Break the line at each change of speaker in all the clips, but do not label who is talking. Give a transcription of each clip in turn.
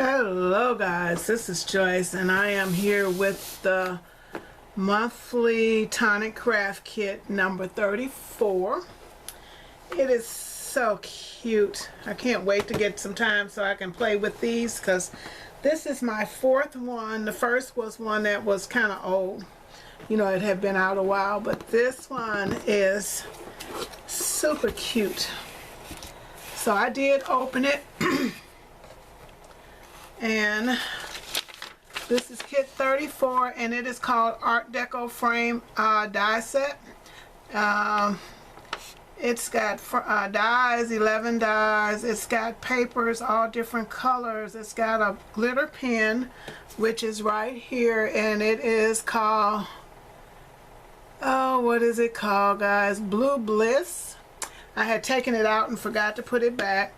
Hello guys, this is Joyce and I am here with the monthly Tonic craft kit number 34. It is so cute. I can't wait to get some time so I can play with these because this is my fourth one. The first was one that was kind of old. You know, it had been out a while, but this one is super cute. So I did open it. And this is kit 34 and it is called Art Deco Frame Die Set. It's got dies, 11 dies. It's got papers, all different colors. It's got a glitter pen, which is right here, and it is called, oh, what is it called, guys? Blue Bliss. I had taken it out and forgot to put it back.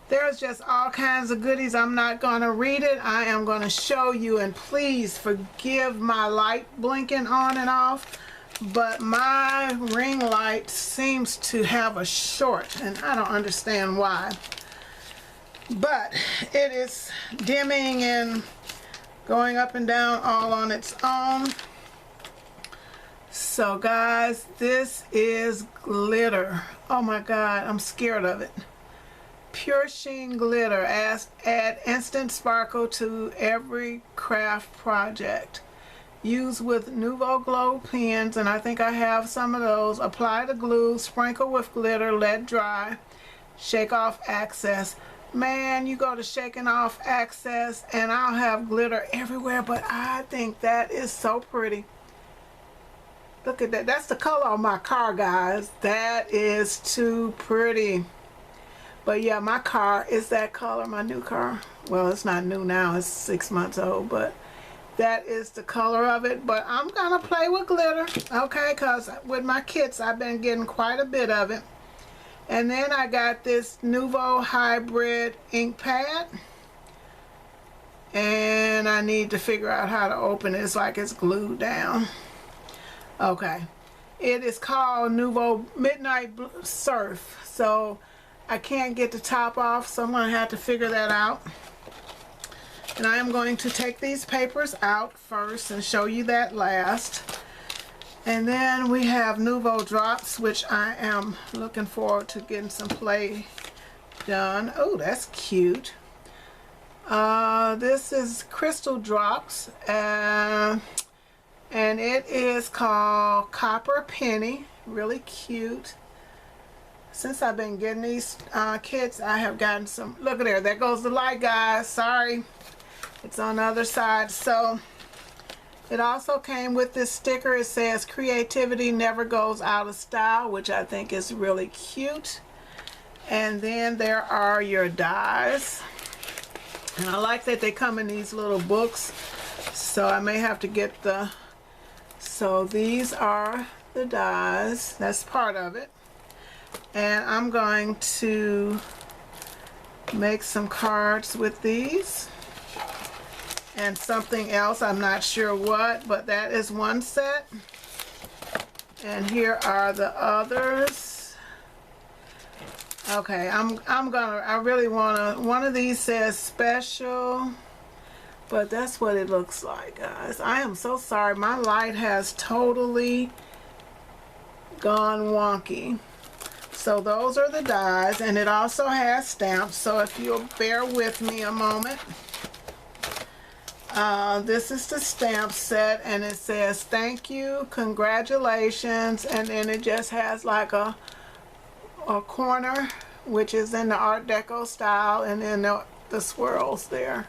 There's just all kinds of goodies. I'm not going to read it. I am going to show you, and please forgive my light blinking on and off, but my ring light seems to have a short, and I don't understand why. But it is dimming and going up and down all on its own. So guys, this is glitter. Oh my God, I'm scared of it. Pure sheen glitter. Add instant sparkle to every craft project. Use with Nouveau Glow pens, and I think I have some of those. Apply the glue, sprinkle with glitter, let dry, shake off excess. Man, you go to shaking off excess and I'll have glitter everywhere, but I think that is so pretty. Look at that. That's the color of my car, guys. That is too pretty. But yeah, my car is that color, my new car. Well, it's not new now, it's 6 months old, but that is the color of it. But I'm gonna play with glitter, okay, because with my kits, I've been getting quite a bit of it. And then I got this Nouveau Hybrid ink pad. And I need to figure out how to open it. It's like it's glued down. Okay. It is called Nouveau Midnight Surf. So I can't get the top off, so I'm going to have to figure that out. And I am going to take these papers out first and show you that last. And then we have Nouveau Drops, which I am looking forward to getting some play done. Oh, that's cute. This is Crystal Drops, and it is called Copper Penny. Really cute. Since I've been getting these kits, I have gotten some. Look at there. There goes the light, guys. Sorry. It's on the other side. So it also came with this sticker. It says creativity never goes out of style, which I think is really cute. And then there are your dies. And I like that they come in these little books. So I may have to get the... So these are the dies. That's part of it. And I'm going to make some cards with these and something else. I'm not sure what, but that is one set. And here are the others. Okay, I really wanna, one of these says special, but that's what it looks like, guys. I am so sorry. My light has totally gone wonky. So those are the dies, and it also has stamps, so if you'll bear with me a moment. This is the stamp set, and it says thank you, congratulations, and then it just has like a corner, which is in the Art Deco style, and then the swirls there.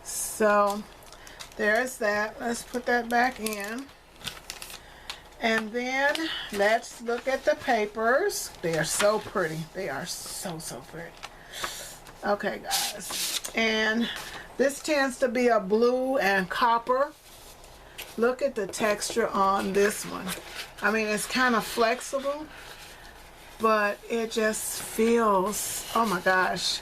So there's that. Let's put that back in. And then let's look at the papers. They are so pretty. They are so pretty. Okay, guys. And this tends to be a blue and copper. Look at the texture on this one. I mean, it's kind of flexible, but it just feels, oh my gosh.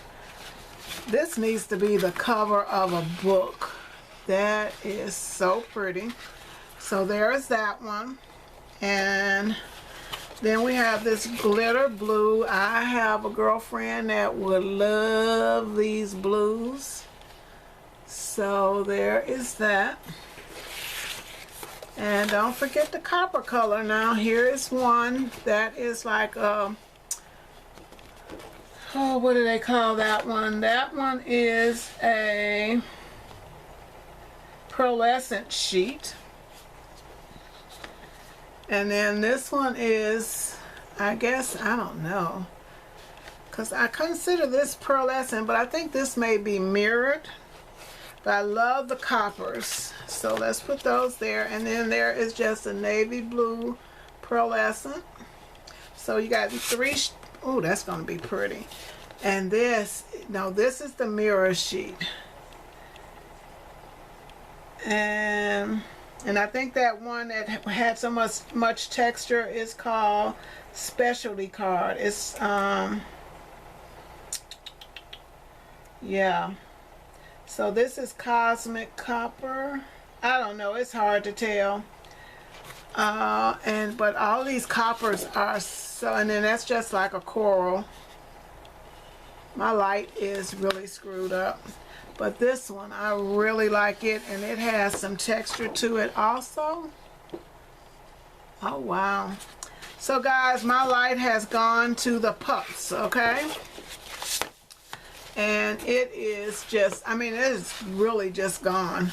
This needs to be the cover of a book. That is so pretty. So there's that one. And Then we have this glitter blue. I have a girlfriend that would love these blues. So there is that. And don't forget the copper color. Now here is one that is like a, oh, what do they call that one? That one is a pearlescent sheet. And then this one is, I guess, I don't know, because I consider this pearlescent, but I think this may be mirrored. But I love the coppers, so let's put those there. And then there is just a navy blue pearlescent. So you got three, oh, that's going to be pretty. And this, no, this is the mirror sheet. And I think that one that had so much texture is called Specialty Card. It's, yeah. So this is Cosmic Copper. I don't know, it's hard to tell. But all these coppers are so, and then that's just like a coral. My light is really screwed up. But this one, I really like it, and it has some texture to it also. Oh, wow. So guys, my light has gone to the pups, okay? And it is just, I mean, it is really just gone.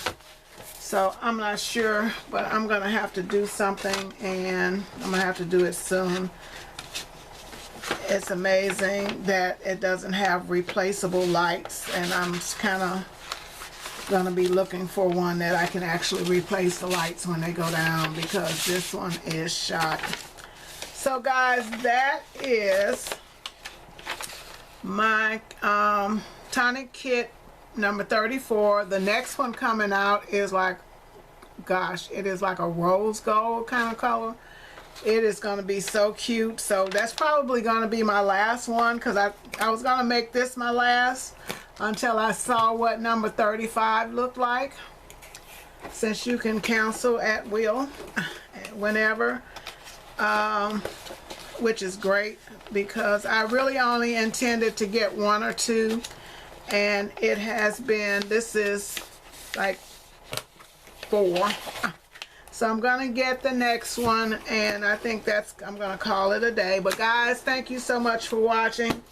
So I'm not sure, but I'm gonna have to do something, and I'm gonna have to do it soon. It's amazing that it doesn't have replaceable lights, and I'm kind of gonna be looking for one that I can actually replace the lights when they go down, because this one is shot. So guys, that is my Tonic kit number 34. The next one coming out is like, gosh, it is like a rose gold kind of color. It is going to be so cute. So that's probably going to be my last one, because I was going to make this my last until I saw what number 35 looked like, since you can cancel at will whenever, which is great, because I really only intended to get one or two, and it has been, this is like 4. So I'm gonna get the next one, and I think I'm gonna call it a day. But guys, thank you so much for watching.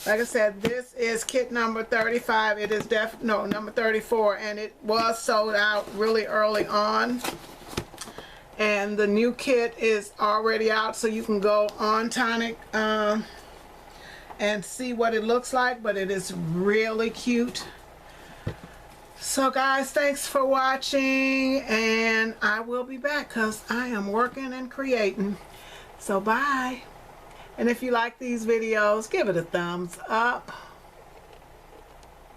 Like I said, this is kit number 35. It is number 34, and it was sold out really early on. And the new kit is already out, so you can go on Tonic and see what it looks like, but it is really cute. So guys, thanks for watching, and I will be back because I am working and creating. So bye. And if you like these videos, give it a thumbs up.